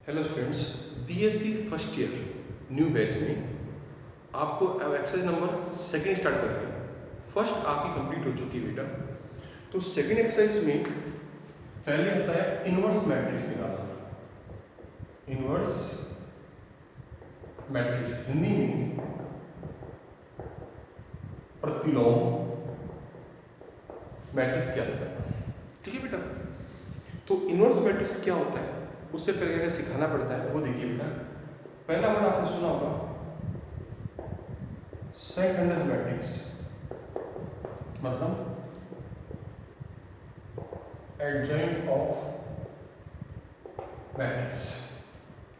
Hello students, BSc first year new batch में आपको अब एक्सरसाइज नंबर सेकंड स्टार्ट कर रहे हैं। फर्स्ट आपकी कंप्लीट हो चुकी है बेटा। तो सेकंड एक्सरसाइज में पहले होता है इनवर्स मैट्रिक्स निकालना। इनवर्स मैट्रिक्स हिंदी में प्रतिलोम मैट्रिक्स ज्ञात करना। ठीक है बेटा। तो इनवर्स मैट्रिक्स क्या होता है उससे पहले क्या सिखाना पड़ता है वो देखिए बेटा। पहला वर्ड आपने सुना होगा सेकंडस मैट्रिक्स, मतलब एडजॉइंट ऑफ मैट्रिक्स।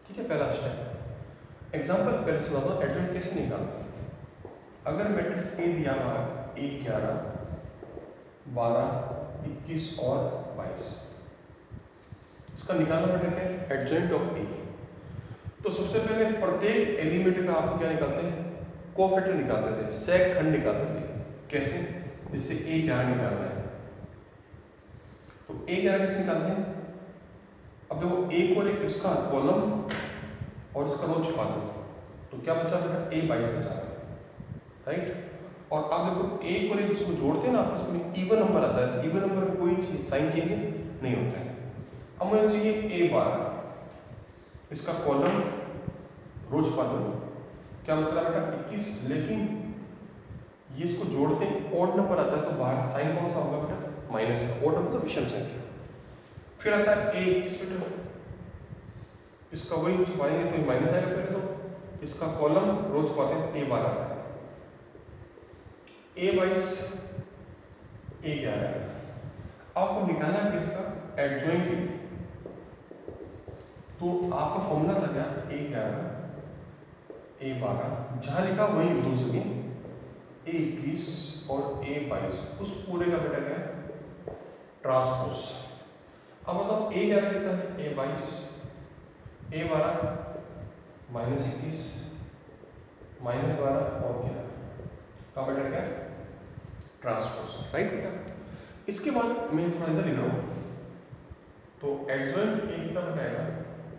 ठीक है, पहला स्टेप। एग्जांपल पहले सुना दो, एडजॉइंट कैसे निकालते हैं। अगर मैट्रिक्स ए दिया हुआ है ए 11 12 21 और 22, इसका निकालना बेटा क्या है, एडजॉइंट ऑफ ए। तो सबसे पहले प्रत्येक एलिमेंट का आपको क्या निकालते हैं, कोफैक्टर निकाल देते हैं, सेक खंड निकाल देते हैं। कैसे, जैसे ए 11 निकालना है तो ए 11 कैसे निकालते हैं। अब देखो एक और एक इसका कॉलम और इसका रो छुपा दो तो क्या बचा बेटा, ए 22 बचा, राइट। और आप देखो एक और एक उसको जोड़ते हैं ना आपस में, इवन नंबर आता है। इवन नंबर में कोई साइन चेंज नहीं होता है। अब मुझे चाहिए ए 12, इसका कॉलम रो छुपा दो, क्या बच रहा बेटा 21, लेकिन ये इसको जोड़ते हैं ऑड नंबर आता है तो बाहर साइन कौन सा होगा बेटा, माइनस का। ऑड नंबर तो विषम संख्या। फिर आता है ए 21 बेटा, इसका वही छुपाएंगे तो माइनस आएगा पहले, तो इसका कॉलम रो छुपाते हैं तो ए 12 आता है, ए 22 ए 11। आपको निकालना है किसका, एडजॉइंट ए। तो आपका फॉर्मूला था क्या, ए 11 ए 12, जहां लिखा वही दूसरी ए 21 और ए 22, उस पूरे का बेटा क्या है, ट्रांसपोज। अब बताओ ए 11 कितना है, ए 22 ए 12 माइनस 21 माइनस 12 और 11 का बेटा क्या है, ट्रांसपोज, राइट बेटा। इसके बाद मैं थोड़ा इधर लिख रहा हूं, तो एडजॉइंट ए कितना बताएगा,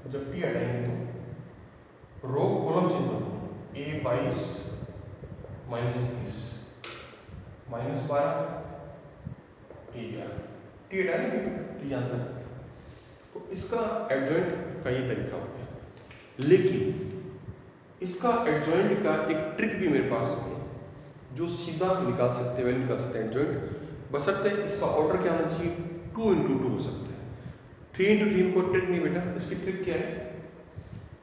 जब पी हटाएंगे तो रो कॉलम चेंज कर दो, ए 22 माइनस 21 माइनस 12 ए 11, टी हटाएंगे तो ये आंसर। तो इसका एडजॉइंट का ये तरीका हो गया। लेकिन इसका एडजॉइंट का एक ट्रिक भी मेरे पास में, जो सीधा निकाल सकते हैं, वैल्यू निकाल सकते हैं एडजॉइंट, बशर्ते इसका ऑर्डर क्या होना चाहिए, 2 × 2 हो सकता है। 3 × 3 को ट्रिक नहीं बेटा। इसकी ट्रिक क्या है,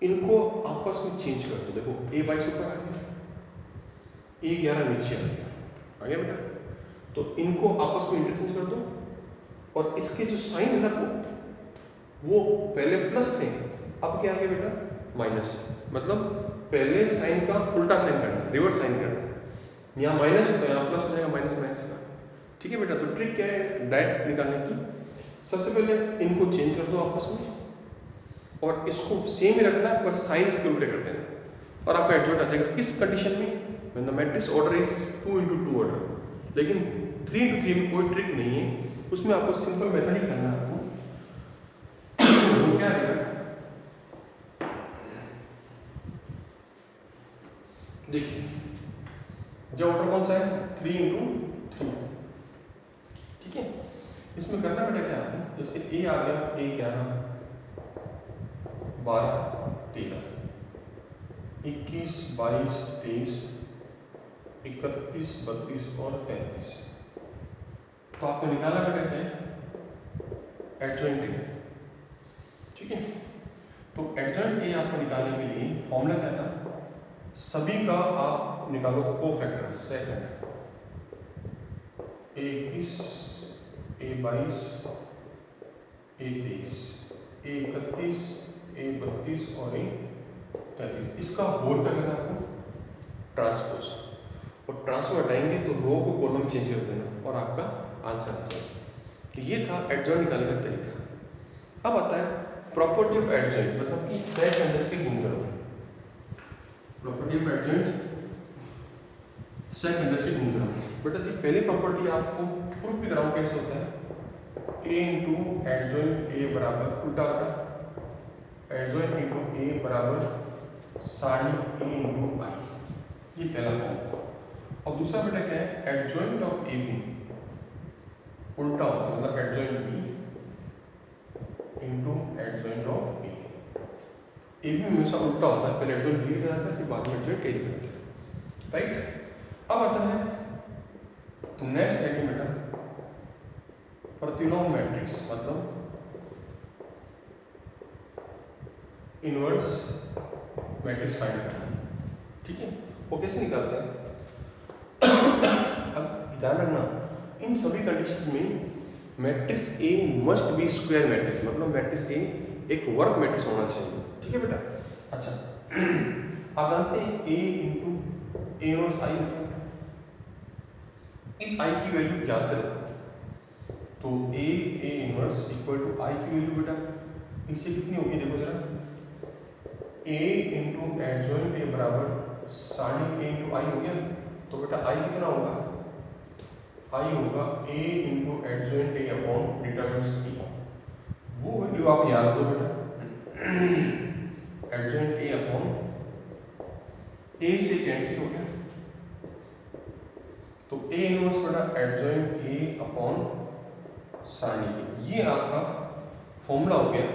इनको आपस में चेंज कर दो। देखो ए 22 ऊपर आ गया, ए 11 नीचे आ गया बेटा। तो इनको आपस में इंटरचेंज कर दो, और इसके जो साइन है ना वो पहले प्लस थे, अब क्या आ गया बेटा, माइनस। मतलब पहले साइन का उल्टा साइन करना, रिवर्स साइन करना है। यहाँ माइनस तो यहाँ प्लस हो जाएगा, माइनस माइनस का। ठीक है बेटा। तो ट्रिक क्या है डायरेक्ट निकालने की, सबसे पहले इनको चेंज कर दो आपस में, और इसको सेम ही रखना पर साइन इसके उल्टे कर देना, और आपका एडजॉइंट आ जाएगा। किस कंडीशन में, when the matrix order is 2 × 2 order. लेकिन 3 × 3 में कोई ट्रिक नहीं है, उसमें आपको सिंपल मेथड ही करना है। आपको क्या है, देखिए जो ऑर्डर कौन सा है, 3 × 3। ठीक है। इसमें करना बेटा क्या आपको, जैसे ए आ गया ए 11 12 13 21 22 23 31 32 और 33। तो आपको निकालना बेटा क्या है, एडजॉइंट ए। ठीक है। तो एडजॉइंट ए आपको निकालने के लिए फॉर्मूला क्या था, सभी का आप निकालो कोफैक्टर, सेकंड ए 21 ए 22 ए 23 ए 31 ए 32 और ए 33, इसका होल क्या करना है आपको, ट्रांसपोज। और ट्रांसपोज हटाएंगे तो रो को कॉलम चेंज कर देना और आपका आंसर आ जाएगा। तो ये था एडजॉइंट निकालने का तरीका। अब आता है प्रॉपर्टी ऑफ एडजॉइंट, मतलब कि सेकंडस के गुणधर्म। प्रॉपर्टी ऑफ एडजॉइंट, सेकंडस के गुणधर्म। बेटा जी पहली प्रॉपर्टी आपको प्रूफ भी कराऊं कैसे होता है, ए × एडजॉइंट ए बराबर उल्टा उल्टा एडजॉइंट इंटू ए बराबर साड़ी ए इंटू आई, ये पहला फॉर्म। और दूसरा बेटा क्या है, एडजॉइंट ऑफ ए बी उल्टा होता है, मतलब adjoint B into adjoint of A. A B हमेशा उल्टा होता है, पहले एडजॉइंट बी लिखा जाता है फिर बाद में एडजॉइंट ए लिखा जाता है, राइट। अब आता है नेक्स्ट एलिमेंट प्रतिलोम मैट्रिक्स, मतलब इनवर्स मैट्रिक्स फाइंड करना है, ठीक है। वो कैसे निकालते हैं? अब ध्यान रखना, इन सभी कंडीशंस में matrix A must be square matrix, मतलब मैट्रिक्स ए एक वर्ग मैट्रिक्स होना चाहिए, ठीक है बेटा। अच्छा, आप जानते हैं ए इंटू ए इनवर्स आई होता है, इस आई की वैल्यू क्या से रखो, तो ए इनवर्स इक्वल टू आई की वैल्यू बेटा इससे कितनी होगी, देखो जरा, ए इंटू एडजॉइंट ए बराबर साइन ए इंटू आई हो गया, तो बेटा आई कितना होगा, आई होगा A into adjoint A upon determinant ई, वो वैल्यू आप याद रखो बेटा, एडजॉइंट ए अपॉन ए से कैंसिल हो गया, तो ए इनवर्स बेटा एडजॉइंट ए अपॉन साइन ए, ये आपका फॉर्मूला हो गया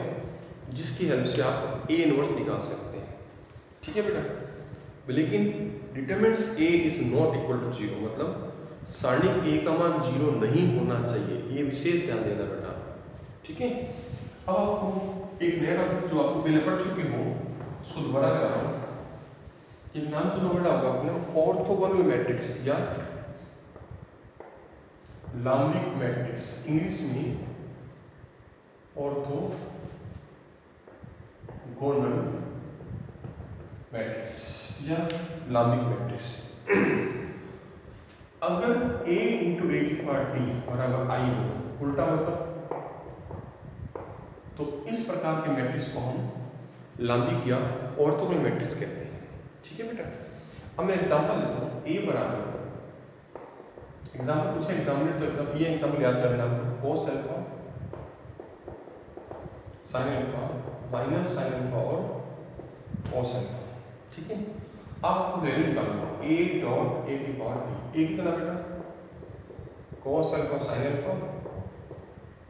जिसकी हेल्प से आप ए इनवर्स निकाल सकते हैं, ठीक है बेटा। लेकिन determinants A is not equal to 0, मतलब सारणी ए का मान 0 नहीं होना चाहिए, ये विशेष ध्यान देना बेटा, ठीक है। अब आपको एक नया टॉपिक जो आपको पहले पढ़ चुके हो उसको दोबारा करा रहा हूँ, एक नाम सुनो बेटा होगा आपने, ऑर्थोगोनल मैट्रिक्स या लाम्बिक मैट्रिक्स, इंग्लिश में ऑर्थोगोनल मैट्रिक्स या लाम्बिक मैट्रिक्स। अगर a इंटू ए की पावर डी बराबर आई हो, उल्टा मतलब, तो इस प्रकार के मैट्रिक्स को हम लाम्बिक या ऑर्थोगोनल मैट्रिक्स कहते हैं, ठीक है बेटा। अब मैं एग्जांपल देता हूँ, a बराबर, एग्जांपल पूछे एग्जामिनर, तो एग्जांपल ये एग्जांपल याद कर लेना आपको, cos alpha sin alpha minus sin alpha और cos अल्फा, ठीक है। अब आपको वैल्यू निकालना, a डॉट a की पावर b, a कितना बेटा, cos alpha sin alpha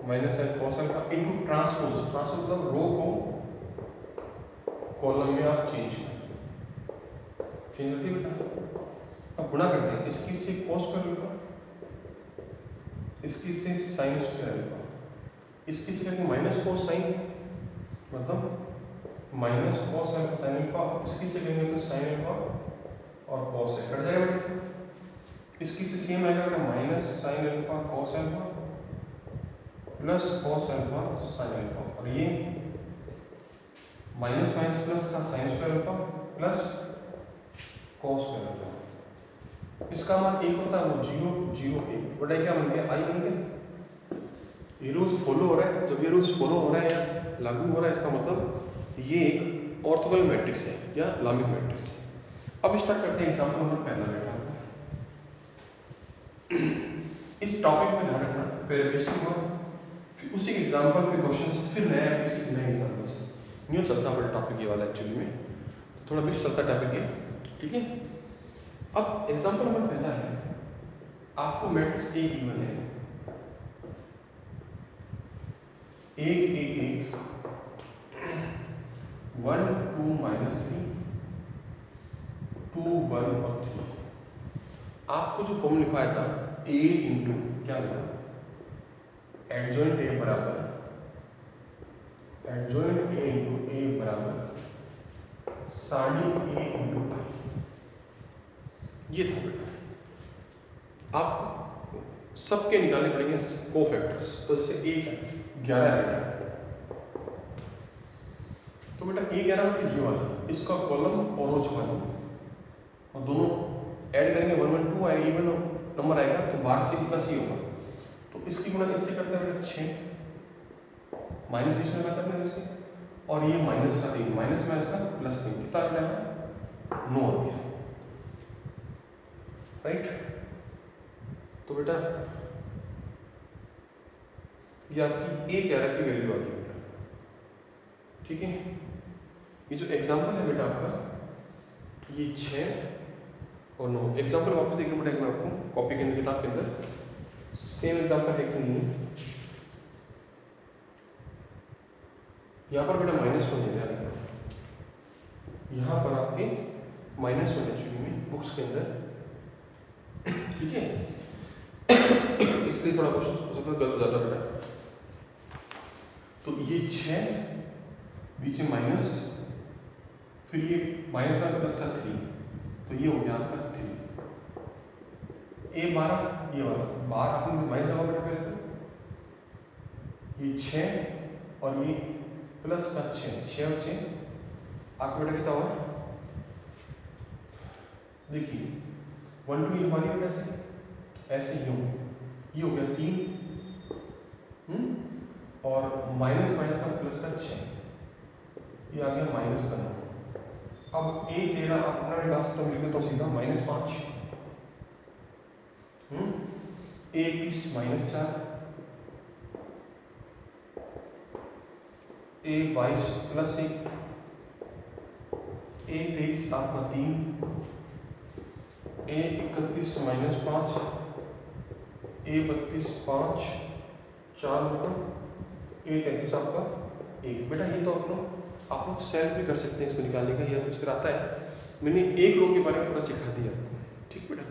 minus cos alpha into transpose, transpose मतलब रो को कॉलम में आप चेंज करते बेटा। अब गुणा करते हैं, इसकी से cos स्क्वायर अल्फा, इसकी से sin स्क्वायर अल्फा, इसकी से करके माइनस cos sin, मतलब minus cos alpha sin alpha, इसकी से करेंगे तो sin अल्फा और cos से कट जाएगा बेटा। इसकी से सेम आएगा बेटा, minus sin alpha cos alpha plus cos alpha sin alpha, और ये माइनस माइनस प्लस का sin square alpha plus cos square alpha, इसका मान 1 होता है, वो 0 0 1 बटा क्या बन गया, आई बन गया। ये रूल्स फॉलो हो रहा है, जब ये रूल्स फॉलो हो रहा है या लागू हो रहा है, इसका मतलब ये एक ऑर्थोगोनल मैट्रिक्स है या लाम्बिक मैट्रिक्स है। अब स्टार्ट करते हैं एग्जांपल नंबर पहला बेटा। इस टॉपिक में ध्यान रखना, पहले बेसिक हुआ, फिर उसी एग्जांपल, फिर क्वेश्चंस, फिर नया बेसिक, नए एग्जांपल्स, न्यू चलता बड़ा टॉपिक ये वाला एक्चुअली में, थोड़ा मिक्स चलता टॉपिक ये, ठीक है। अब एग्जांपल नंबर पहला है, आपको मैट्रिक्स ए गिवन है, 1 1 1 1 2 माइनस 3 2 1 और 3। आपको जो फॉर्मूला लिखवाया था a इंटू क्या मिला, एडजॉइंट a बराबर एडजॉइंट a इंटू a बराबर साइन a इंटू आई, ये था बेटा। आप सबके निकालने पड़ेंगे कोफैक्टर्स, तो जैसे a का 11 है बेटा, तो बेटा a 11 मतलब ये वाला, इसका कॉलम और रो छुपा, और दोनों ऐड करेंगे 1 1 2 आएगा, इवन नंबर आएगा तो बाहर से प्लस ही होगा, तो इसकी गुणा इससे करते हैं बेटा 6, माइनस बीच में लगाता है इससे, और ये माइनस का 3, माइनस माइनस का प्लस 3, कितना आ गया 9 आ गया, राइट। तो बेटा ये आपकी a 11 की वैल्यू आ गई बेटा, ठीक है। ये जो एग्जाम्पल है बेटा आपका, ये 6 और 9 एग्जाम्पल वापस देखना पड़ेगा आपको कॉपी के अंदर, किताब के अंदर सेम एग्जाम्पल है कि नहीं। यहाँ पर बेटा -1 है, यहाँ पर आपके -1 एक्चुअली में बुक्स के अंदर, ठीक है। इसलिए थोड़ा क्वेश्चन हो सकता है गलत ज़्यादा बेटा। तो ये 6 बीच में माइनस, फिर ये -1 प्लस का 3, तो ये हो गया आपका 3। A12 ये वाला 12 आपने माइनस लगा बेटा पहले, तो ये 6 और ये प्लस का 6 और 6 आपका बेटा कितना हुआ, देखिए 1 2 ये हमारी बेटा ऐसे यूं, ये हो गया 3 और माइनस का प्लस का 6, ये आ गया -9। अब A13 आप अपना लास्ट टर्म लिख देते हो सीधा -5, A21 -4, A22 प्लस 1, A23 आपका 3, A31 -5, A32 5, 4 होगा, A33 आपका 1। बेटा ये तो आप लोग सेल्फ भी कर सकते हैं इसको निकालने का, यह कुछ आता है। मैंने एक रो के बारे में पूरा सिखा दिया आपको, ठीक बेटा।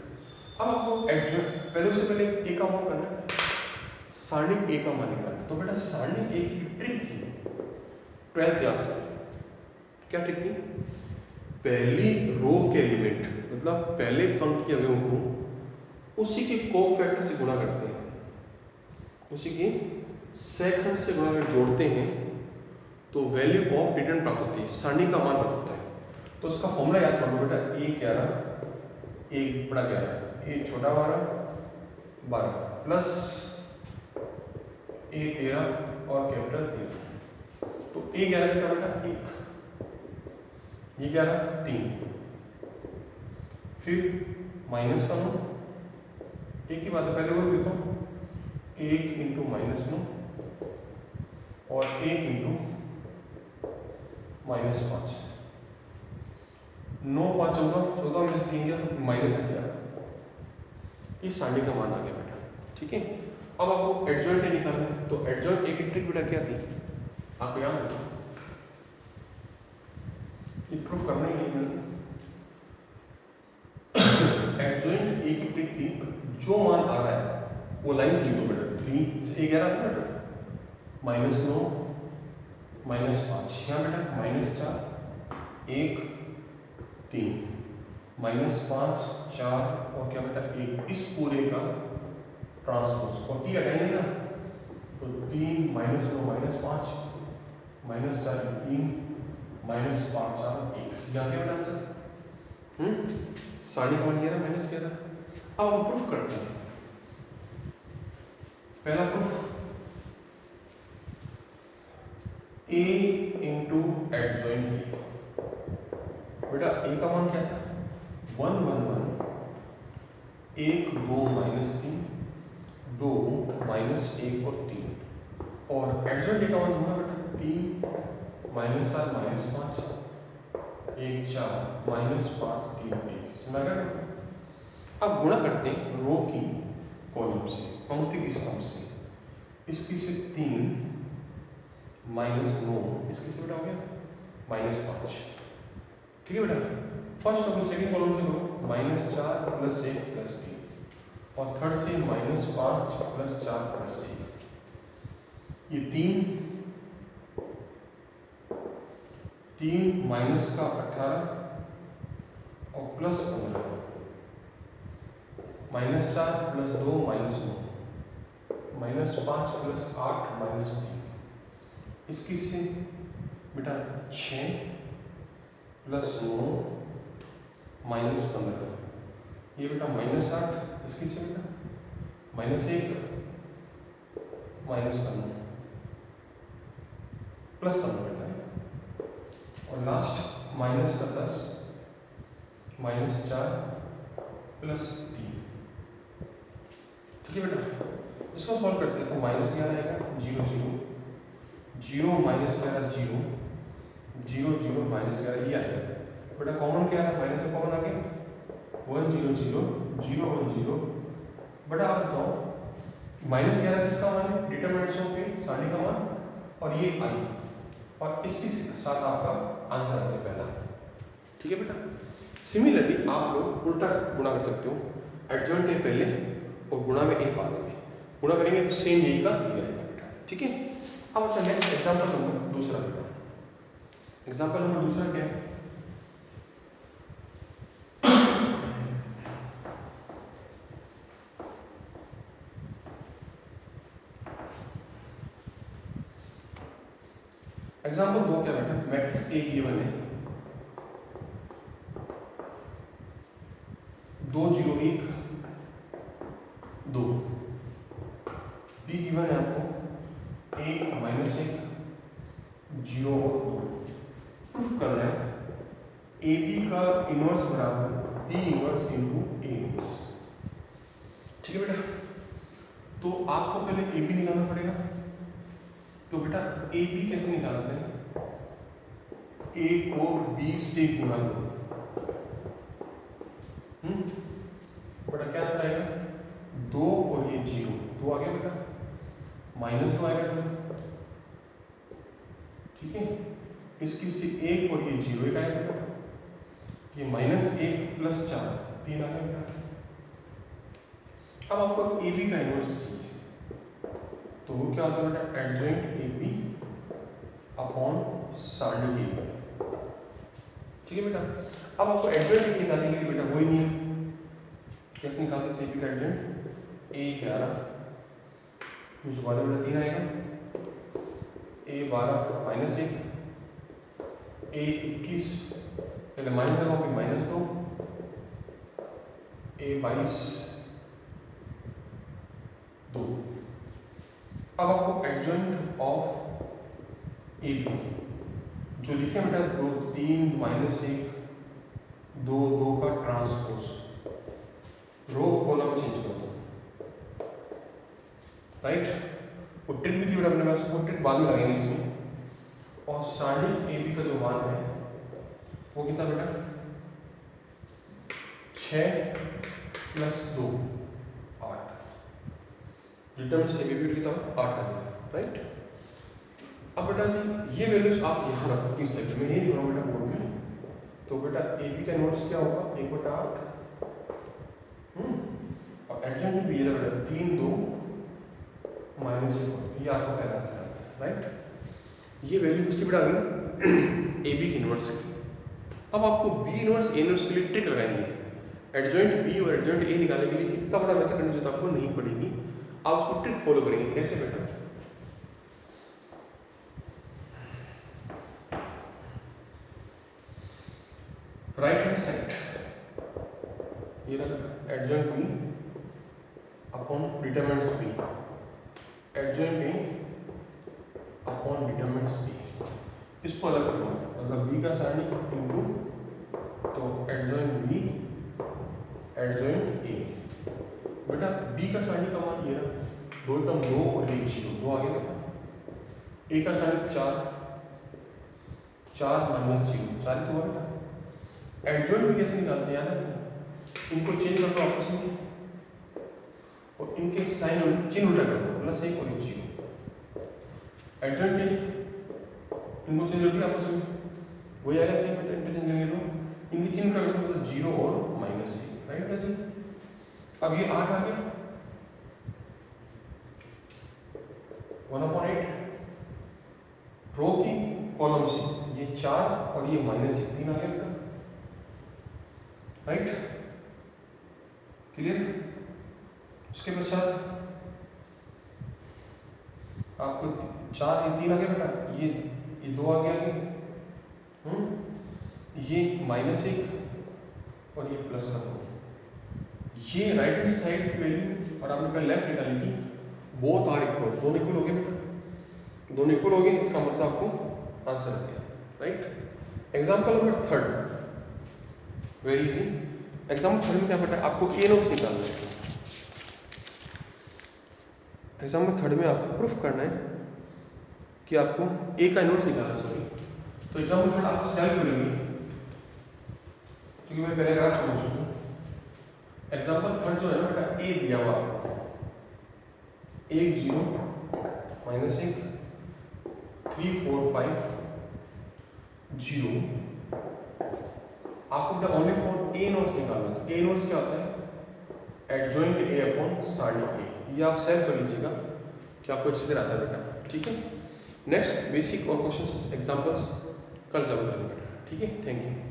अब आपको एडजॉइंट पहले से पहले ए का मान करना है, सारणिक ए का मान निकालना। तो बेटा सारणिक ए की ट्रिक थी 12th क्लास में, क्या ट्रिक थी, पहली रो के एलिमेंट मतलब पहले पंक्ति के अवयवों को उसी के कोफैक्टर से गुणा करते हैं, उसी के सेकंड से गुणा कर जोड़ते हैं, तो वैल्यू ऑफ डिटरमिनेंट प्राप्त होती है, सारणी का मान प्राप्त होता है। तो उसका फॉर्मूला याद कर लो बेटा, A11 1 बड़ा 11, A छोटा 12 प्लस A13 और कैपिटल 13। तो A11 कितना बेटा 1, ये 11 3, फिर माइनस का 9, एक ही बात है पहले और देता हूँ, 1 इंटू -9 और 1 इंटू -5, 9 5 14 में से 3 गया -11, ये सारणी का मान आ गया बेटा, ठीक है। अब आपको एडजॉइंट निकालना है, तो एडजॉइंट एक ट्रिक बेटा क्या थी आपको याद है, ये प्रूफ करना ही है। एडजॉइंट एक ही ट्रिक थी, जो मान आ रहा है वो लाइंस लिख दो बेटा, 3 से 11 बेटा -9 -5, यहाँ बेटा -4 1 3 -5 4 और क्या बेटा 1, इस पूरे का ट्रांसपोज और टी हटाएंगे ना, तो 3 -9 -5 -4 3 -5 4 1, यहाँ क्या बेटा आंसर, सारणी का मान ये रहा -11। अब हम प्रूफ करते हैं, पहला proof A into adjoint B, बेटा A का मान क्या था 1 1 1, 1 2 -3 2 -1 और 3, और एडजॉइंट A का मान हुआ बेटा 3 -4 -5 1 4 -5 3 1, समझ गया। अब गुणा करते हैं रो की कॉलम से, पंक्ति की स्तंभ से, इसकी से 3 -9, इसकी से बेटा हो गया -5, ठीक है बेटा। फर्स्ट अपने सेकंड कॉलम से करो, -4 + 1 + 3, और थर्ड से -5 + 4 + 1, ये 3 माइनस का 18 और प्लस 15, -4 + 2 -9, -5 + 8 -3, इसकी से बेटा 6 + 9 -15, ये बेटा -8, इसकी से बेटा -1 -9 प्लस का बेटा, और लास्ट -10 -4 + 3, ठीक है बेटा। इसको सॉल्व करते हैं, तो -11 आएगा 0 0 0 -11 0 0 0 -11 ये आएगा बेटा। कॉमन क्या है, माइनस में कॉमन आ गया 1 0 0 0 1 0। बेटा आप बताओ -11 किसका मान है, डिटरमिनेंट्स ऑफ ए सारणी का मान, और ये आई, और इसी के साथ आपका आंसर आ गया पहला। ठीक है बेटा। सिमिलरली आप लोग उल्टा गुणा कर सकते हो, एडजॉइंट ए पहले और गुणा में ए बाद में गुणा करेंगे तो सेम यही का ये आएगा बेटा। ठीक है। अब अच्छा नेक्स्ट एग्जांपल नंबर दूसरा बेटा। एग्जांपल नंबर दूसरा क्या है, एग्जांपल 2 क्या बेटा, मैट्रिक्स ए गिवन है 2 0 1 2, बी गिवन है आपको 1 -1 0 और 2। प्रूफ करना है ए बी का इनवर्स बराबर B inverse into A inverse. ठीक है बेटा। तो आपको पहले ए बी निकालना पड़ेगा। तो बेटा ए बी कैसे निकालते हैं, ए को बी से गुणा करो। बेटा क्या आएगा 2 और ये 0, 2 आ गया बेटा, -2 आएगा बेटा। ठीक है। इसकी से 1 और ये 0 1 आएगा बेटा, ये -1 + 4 3 आ गया बेटा। अब आपको ए बी का इनवर्स चाहिए, तो वो क्या होता है बेटा, एडजॉइंट ए बी अपॉन सारणी ए बी। ठीक है बेटा। अब आपको एडजॉइंट ए बी निकालने के लिए बेटा वही नहीं है, कैसे निकालते हैं ए बी का एडजॉइंट, ए 11 जो वाला बेटा 3 आएगा, ए 12 -1, ए 21 पहले माइनस लगाओ फिर -2, ए 22 2। अब आपको एडजॉइंट ऑफ ए बी जो लिखे बेटा 2 3 -1 2 2 का ट्रांसपोज, रो कॉलम चेंज कर दो, राइट। वो ट्रिक भी थी बेटा अपने पास, वो ट्रिक बाद में लगाएंगे इसमें। और सारणी ए बी का जो मान है वो कितना बेटा 6 + 2 8, रिटर्न्स ए बी कितना 8 आ गया, राइट। अब बेटा जी ये वैल्यूज आप यहाँ रखो इस सेक्शन में, ये लिख रहा हूँ बेटा बोर्ड में। तो बेटा ए बी का इनवर्स क्या होगा 1/8, और एडजॉइंट भी ये बेटा 3 2 -1, ये आपका पहला आंसर आ गया, राइट। ये वैल्यू किसकी बेटा आ गई ए बी की इनवर्स की। अब आपको बी इनवर्स ए इनवर्स के लिए ट्रिक लगाएंगे, एडजॉइंट बी और एडजॉइंट ए निकालने के लिए इतना बड़ा मेथड करने की आपको नहीं पड़ेगी, आप उसको ट्रिक फॉलो करेंगे। कैसे बेटा, राइट हैंड साइड ये रहा adjoint B upon determinants B, adjoint B upon determinants B, इसको अलग कर लो, मतलब बी का सारणी इनटू तो एडजॉइंट बी एडजॉइंट ए। बेटा बी का सारणी का मान ये रहा 2 कम 2 और 1 0 2 आ गया बेटा। ए का सारणी 4 4 -0 4 तो हुआ बेटा। एडजॉइंट भी कैसे निकालते हैं याद है, इनको चेंज कर दो आपस में और इनके साइन चिन्ह उल्टा कर दो, +1 और 1 0। एडजॉइंट इनको चेंज करके आपस में वही आएगा, सेम इंटरचेंज करेंगे तो इनके चिन्ह उल्टा कर दो, मतलब 0 और -1, राइट है जी। अब ये 8 आ गया 1/8 रो की कॉलम से, ये 4 और ये -1 3 आ गया, राइट क्लियर। उसके पश्चात आपको 4 ये 3 आ गया बेटा, ये 2 आ गया, ये -1 और ये प्लस का 2, ये राइट हैंड साइड की वैल्यू और आपने पहले लेफ्ट निकाली थी, बोथ आर इक्वल, दोनों इक्वल हो गए बेटा, दोनों इक्वल हो गए, इसका मतलब आपको आंसर आ गया, right. Example number 3 very easy. Example 3 में क्या बेटा आपको ए नोट्स निकालना है। एग्जाम्पल 3 में आपको प्रूफ करना है कि आपको ए का इनवर्स निकालना है, सॉरी तो एग्जाम्पल थोड़ा आप सेल्फ करेंगे क्योंकि मैं पहले करा चुका हूँ। एग्जाम्पल थर्ड जो है ना बेटा, ए दिया हुआ आपको 1 0 -1 3 4 5 0। आपको बेटा ओनली फॉर ए नोट्स निकालना है। तो ए नोट्स क्या होता है? एडजॉइंट ए अपॉन साइड ए। ये आप सेव कर लीजिएगा कि आपको अच्छी तरह आता है बेटा, ठीक है। नेक्स्ट बेसिक और क्वेश्चंस एग्जांपल्स कल जब करेंगे बेटा, ठीक है। Thank you.